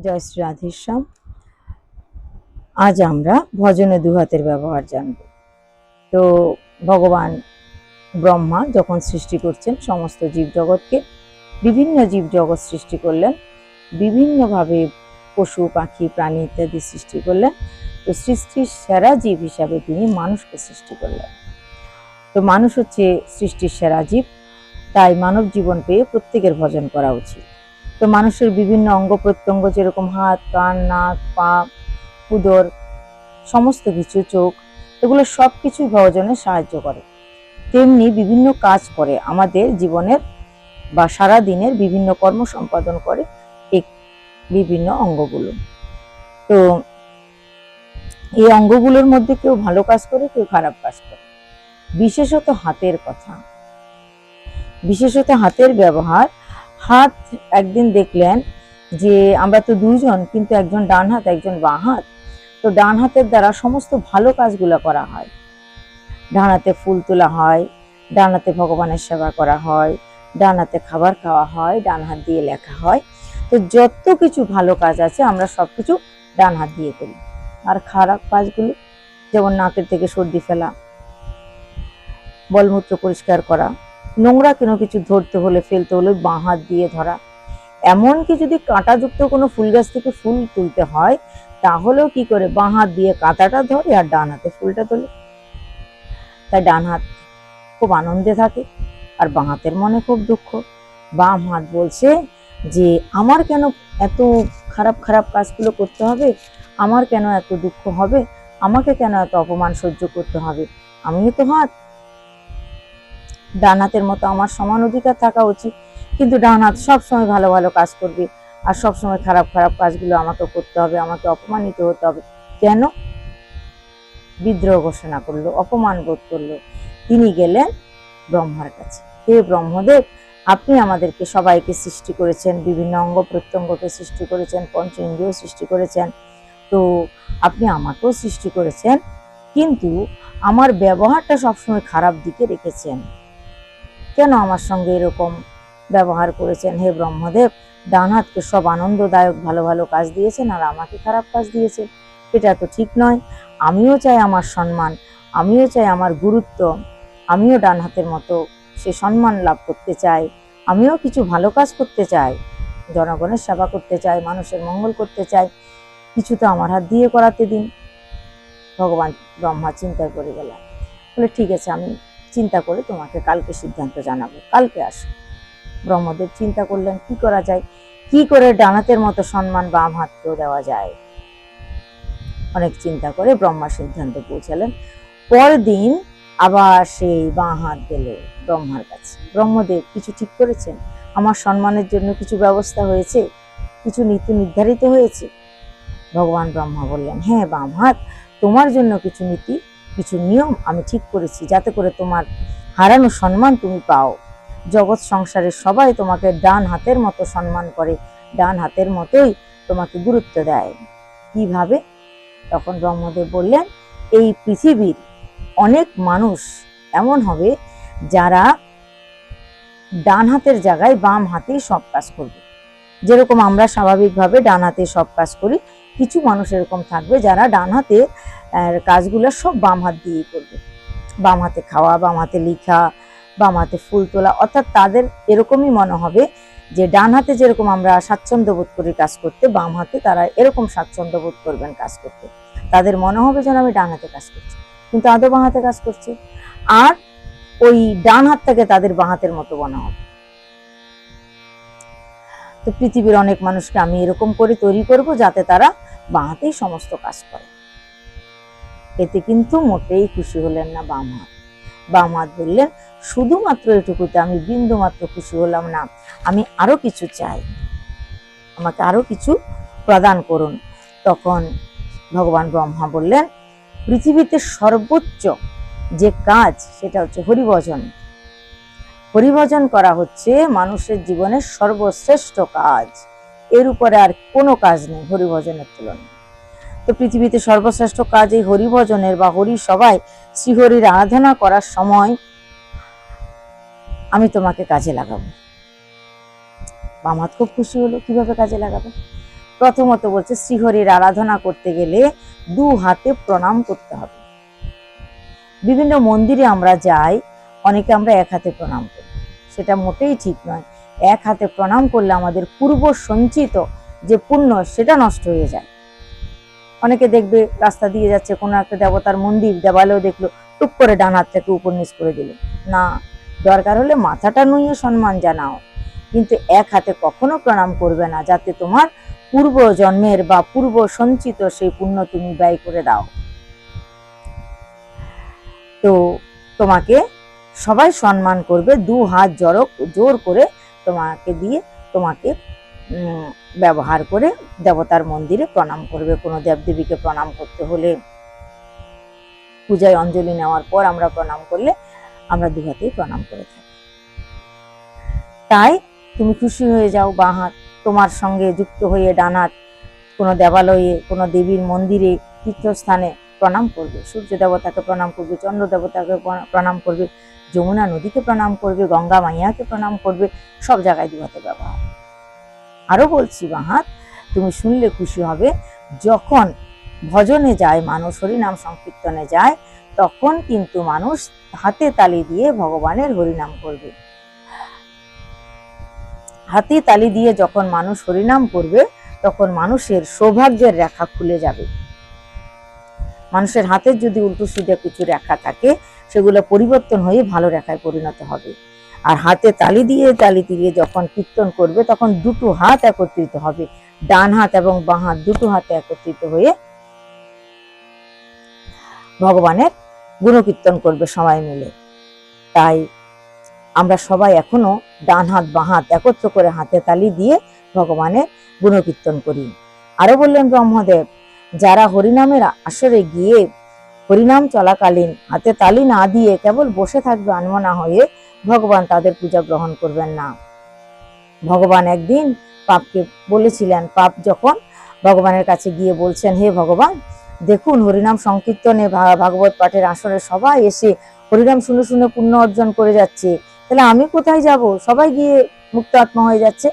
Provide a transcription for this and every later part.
জয় শ্রী রাধেশ্যাম। আজ আমরা ভজনে দুহাতের ব্যবহার জানব। তো ভগবান ব্রহ্মা যখন সৃষ্টি করছেন সমস্ত জীবজগৎকে, বিভিন্ন জীবজগৎ সৃষ্টি করলেন, বিভিন্নভাবে পশু পাখি প্রাণী ইত্যাদি সৃষ্টি করলেন। তো সৃষ্টির সেরা জীব হিসাবে তিনি মানুষকে সৃষ্টি করলেন। তো মানুষ হচ্ছে সৃষ্টির সেরা জীব, তাই মানব জীবন পেয়ে প্রত্যেকের ভজন করা উচিত। তো মানুষের বিভিন্ন অঙ্গ প্রত্যঙ্গ, যেরকম হাত, কান, নাক, পা, উদর, সমস্ত কিছু, চোখ, এগুলো সব কিছুই ভজনে সাহায্য করে। তেমনি বিভিন্ন কাজ করে আমাদের জীবনের বা সারা দিনের বিভিন্ন কর্ম সম্পাদন করে এই বিভিন্ন অঙ্গগুলো। তো এই অঙ্গগুলোর মধ্যে কেউ ভালো কাজ করে, কেউ খারাপ কাজ করে। বিশেষত হাতের কথা, বিশেষত হাতের ব্যবহার। হাত একদিন দেখলেন যে আমরা তো দুইজন, কিন্তু একজন ডান হাত একজন বাঁ হাত। তো ডান হাতের দ্বারা সমস্ত ভালো কাজগুলো করা হয়। ডান হাতে ফুল তোলা হয়, ডান হাতে ভগবানের সেবা করা হয়, ডান হাতে খাবার খাওয়া হয়, ডান হাত দিয়ে লেখা হয়। তো যত কিছু ভালো কাজ আছে আমরা সবকিছু ডান হাত দিয়ে করি। আর খারাপ কাজগুলো, যেমন নাকের থেকে সর্দি ফেলা, মলমূত্র পরিষ্কার করা, নোংরা কোনো কিছু ধরতে হলে ফেলতে হলে বাঁ হাত দিয়ে ধরা, এমনকি যদি কাঁটাযুক্ত কোনো ফুল গাছ থেকে ফুল তুলতে হয় তাহলেও কি করে বাঁ হাত দিয়ে কাঁটাটা ধরে আর ডান হাতে ফুলটা তোলে। তাই ডান হাত খুব আনন্দে থাকে আর বাঁ হাতের মনে খুব দুঃখ। বাম হাত বলছে যে আমার কেন এত খারাপ খারাপ কাজগুলো করতে হবে, আমার কেন এত দুঃখ হবে, আমাকে কেন এত অপমান সহ্য করতে হবে, আমিও তো হাত, ডান হাতের মতো আমার সমান অধিকার থাকা উচিত। কিন্তু ডান হাত সবসময় ভালো ভালো কাজ করবে আর সবসময় খারাপ খারাপ কাজগুলো আমাকে করতে হবে, আমাকে অপমানিত হতে হবে কেন? বিদ্রোহ ঘোষণা করলো, অপমান বোধ করলো। তিনি গেলেন ব্রহ্মার কাছে। হে ব্রহ্মদেব, আপনি আমাদেরকে সবাইকে সৃষ্টি করেছেন, বিভিন্ন অঙ্গ প্রত্যঙ্গকে সৃষ্টি করেছেন, পঞ্চ ইন্দ্রিয় সৃষ্টি করেছেন, তো আপনি আমাকেও সৃষ্টি করেছেন, কিন্তু আমার ব্যবহারটা সবসময় খারাপ দিকে রেখেছেন। কেন আমার সঙ্গে এরকম ব্যবহার করেছেন? হে ব্রহ্মদেব, ডান হাতকে সব আনন্দদায়ক ভালো ভালো কাজ দিয়েছেন আর আমাকে খারাপ কাজ দিয়েছেন, এটা তো ঠিক নয়। আমিও চাই আমার সম্মান, আমিও চাই আমার গুরুত্ব, আমিও ডান হাতের মতো সে সম্মান লাভ করতে চাই, আমিও কিছু ভালো কাজ করতে চাই, জনগণের সেবা করতে চাই, মানুষের মঙ্গল করতে চাই, কিছু তো আমার হাত দিয়ে করাতে দিন। ভগবান ব্রহ্মা চিন্তায় পড়ে গেলেন, বলে ঠিক আছে, আমি চিন্তা করে তোমাকে কালকে সিদ্ধান্ত জানাবো, কালকে আসো। ব্রহ্মদেব চিন্তা করলেন কি করা যায়, কি করে ডান হাতের মতো সম্মান বাম হাতকেও দেওয়া যায়। অনেক চিন্তা করে ব্রহ্মা সিদ্ধান্ত পৌঁছালেন। পরদিন আবার সেই বাঁ হাত গেল ব্রহ্মার কাছে। ব্রহ্মদেব, কিছু ঠিক করেছেন? আমার সম্মানের জন্য কিছু ব্যবস্থা হয়েছে, কিছু নীতি নির্ধারিত হয়েছে? ভগবান ব্রহ্মা বললেন, হ্যাঁ বাম হাত, তোমার জন্য কিছু নীতি, কিছু নিয়ম আমি ঠিক করেছি, যাতে করে তোমার হারানো সম্মান তুমি পাও। জগৎ সংসারের সবাই তোমাকে ডান হাতের মতো সম্মান করে, ডান হাতের মতোই তোমাকে গুরুত্ব দেয়। কিভাবে? তখন ব্রহ্মদেব বললেন, এই পৃথিবীর অনেক মানুষ এমন হবে যারা ডান হাতের জায়গায় বাম হাতেই সব কাজ করবে। যেরকম আমরা স্বাভাবিকভাবে ডান হাতে সব কাজ করি, কিছু মানুষ এরকম থাকবে যারা ডান হাতে কাজগুলো সব বাম হাত দিয়েই করবে। বাম হাতে খাওয়া, বাম হাতে লেখা, বাম হাতে ফুল তোলা, অর্থাৎ তাদের এরকমই মনে হবে যে ডান হাতে যেরকম আমরা স্বাচ্ছন্দ্য বোধ করি কাজ করতে, বাম হাতে তারা এরকম স্বাচ্ছন্দ্য বোধ করবেন কাজ করতে। তাদের মনে হবে যেন আমি ডান হাতে কাজ করছি, কিন্তু আদৌ বাঁ হাতে কাজ করছে। আর ওই ডান হাতটাকে তাদের বাঁ হাতের মতো মনে হবে। তো পৃথিবীর অনেক মানুষকে আমি এরকম করে তৈরি করব যাতে তারা বাঁ হাতেই সমস্ত কাজ করে। এতে কিন্তু মোটেই খুশি হলেন না বাম হাত। বাম হাত বললেন, শুধুমাত্র এটুকুতে আমি বিন্দু মাত্র খুশি হলাম না, আমি আরো কিছু চাই, আমাকে আরো কিছু প্রদান করুন। তখন ভগবান ব্রহ্মা বললেন, পৃথিবীতে সর্বোচ্চ যে কাজ সেটা হচ্ছে হরিভজন। হরিভজন করা হচ্ছে মানুষের জীবনের সর্বশ্রেষ্ঠ কাজ, এর উপরে আর কোনো কাজ নেই হরিভজনের তুলনায়। তো পৃথিবীতে সর্বশ্রেষ্ঠ কাজ এই হরিভজনের বা হরি সবাই শ্রীহরির আরাধনা করার সময় আমি তোমাকে কাজে লাগাবো। বাম হাত খুব খুশি হলো, কিভাবে কাজে লাগাবে? প্রথমত বলছে শ্রীহরির আরাধনা করতে গেলে 2 হাতে প্রণাম করতে হবে। বিভিন্ন মন্দিরে আমরা যাই, অনেকে আমরা 1 হাতে প্রণাম করি, সেটা মোটেই ঠিক নয়। 1 হাতে প্রণাম করলে আমাদের পূর্ব সঞ্চিত যে পুণ্য সেটা নষ্ট হয়ে যায়। অনেকে দেখবে রাস্তা দিয়ে যাচ্ছে, কোনো একটা দেবতার মন্দির দেওয়ালেও দেখলো, টুক করে ডান হাতটাকে উপর নিচ করে দিল। না, দরকার হলে মাথাটা নুইয়ে সম্মান জানাও, কিন্তু 1 হাতে কখনো প্রণাম করবে না, যাতে তোমার পূর্ব জন্মের বা পূর্ব সঞ্চিত সেই পুণ্য তুমি ব্যয় করে দাও। তো তোমাকে সবাই সম্মান করবে, 2 হাত জোর করে তোমাকে দিয়ে তোমাকে ব্যবহার করে দেবতার মন্দিরে প্রণাম করবে। কোনো দেবদেবীকে প্রণাম করতে হলে পূজায় অঞ্জলি নেওয়ার পর আমরা প্রণাম করলে আমরা 2 হাতেই প্রণাম করে থাকি। তাই তুমি খুশি হয়ে যাও, বাঁ হাত তোমার সঙ্গে যুক্ত হয়ে ডান হাত কোনো দেবালয়ে, কোনো দেবীর মন্দিরে, তীর্থস্থানে প্রণাম করবে। সূর্য দেবতাকে প্রণাম করবে, চন্দ্র দেবতাকে প্রণাম করবে, যমুনা নদীকে প্রণাম করবে, গঙ্গা মাইয়াকে প্রণাম করবে, সব জায়গায় 2 হাতে ব্যবহার। আরো বলছি, বাঁ হাত তুমি শুনলে খুশি হবে, যখন ভজনে যায় মানুষ, হরিনাম সংকীর্তনে যায়, তখন কিন্তু মানুষ হাতে তালি দিয়ে ভগবানের হরিনাম করবে। হাতে তালি দিয়ে যখন মানুষ হরিনাম করবে, তখন মানুষের সৌভাগ্যের রেখা খুলে যাবে। মানুষের হাতের যদি উল্টো সিধে কিছু রেখা থাকে, সেগুলো পরিবর্তন হয়ে ভালো রেখায় পরিণত হবে। আর হাতে তালি দিয়ে যখন কীর্তন করবে, তখন 2 হাত একত্রিত হবে, ডান হাত এবং বাঁ হাত 2 হাতে একত্রিত হয়ে ভগবানের গুণকীর্তন করবে সবাই মিলে। তাই আমরা সবাই এখনো ডান হাত বাঁ হাত একত্র করে হাতে তালি দিয়ে ভগবানের গুণকীর্তন করি। আরো বললেন ব্রহ্মদেব, যারা হরিনামের আসরে গিয়ে হরিনাম চলাকালীন হাতে তালি না দিয়ে কেবল বসে থাকবে আনমনা হয়ে, ভগবান তাদের পূজা গ্রহণ করবেন না। ভগবান একদিন পাপকে বলেছিলেন, পাপ যখন ভগবানের কাছে গিয়ে বলছেন, হে ভগবান, দেখুন হরিনাম সংকীর্তনে ভাগবত পাঠের আসরে সবাই এসে হরিনাম শুনে শুনে পুণ্য অর্জন করে যাচ্ছে, তাহলে আমি কোথায় যাব? সবাই গিয়ে মুক্ত আত্মা হয়ে যাচ্ছে।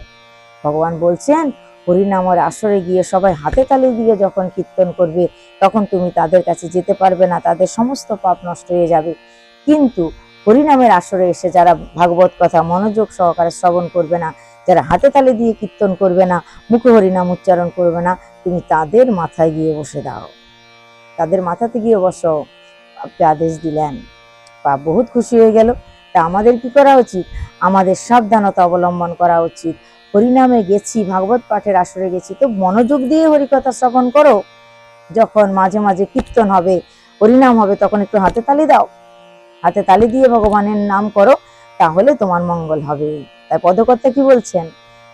ভগবান বলছেন, হরিনামের আসরে গিয়ে সবাই হাতে তালি দিয়ে যখন কীর্তন করবে, তখন তুমি তাদের কাছে যেতে পারবে না, তাদের সমস্ত পাপ নষ্ট হয়ে যাবে। কিন্তু হরিনামের আসরে এসে যারা ভাগবত কথা মনোযোগ সহকারে শ্রবণ করবে না, যারা হাতে তালি দিয়ে কীর্তন করবে না, মুখে হরিনাম উচ্চারণ করবে না, তুমি তাদের মাথায় গিয়ে বসে দাও, তাদের মাথাতে গিয়ে বসো। আপনি আদেশ দিলেন, পাপ বহুত খুশি হয়ে গেল। তা আমাদের কি করা উচিত? আমাদের সাবধানতা অবলম্বন করা উচিত। হরিনামে গেছি, ভাগবত পাঠের আসরে গেছি, তো মনোযোগ দিয়ে হরিকথা শ্রবণ করো। যখন মাঝে মাঝে কীর্তন হবে, হরিনাম হবে, তখন একটু হাতে তালি দাও, হাতে তালি দিয়ে ভগবানের নাম করো, তাহলে তোমার মঙ্গল হবে। তাই পদকর্তা কি বলছেন?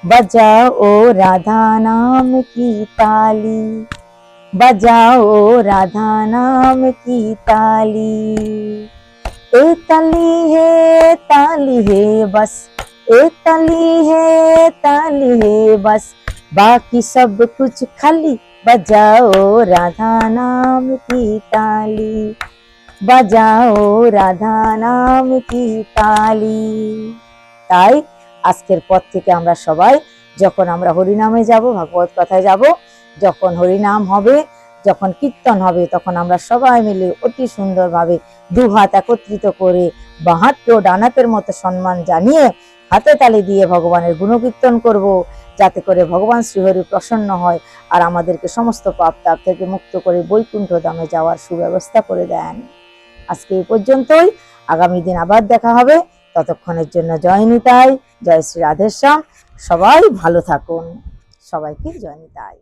বাজাও রাধা নাম কি তালি, বাজাও রাধা নাম কি তালি, ए ताली है बस, ए ताली है बस, बाकी सब कुछ खाली, बजाओ राधा नाम की ताली, बजाओ राधा नाम की ताली। তাই আজকের পর থেকে আমরা সবাই যখন আমরা হরিনামে যাব, ভাগবত কথায় যাব, যখন হরিনাম হবে, যখন কীর্তন হবে, তখন আমরা সবাই মিলে অতি সুন্দরভাবে 2 হাত একত্রিত করে বাঁ হাতকেও ডান হাতের মতো সম্মান জানিয়ে হাতে তালি দিয়ে ভগবানের গুণকীর্তন করব, যাতে করে ভগবান শ্রীহরি প্রসন্ন হয় আর আমাদেরকে সমস্ত পাপ তাপ থেকে মুক্ত করে বৈকুণ্ঠ ধামে যাওয়ার সুব্যবস্থা করে দেন। আজকে এই পর্যন্তই, আগামী দিন আবার দেখা হবে। ততক্ষণের জন্য জয় নিতাই, জয় শ্রী রাধেশ্যাম। সবাই ভালো থাকুন, সবাইকে জয় নিতাই।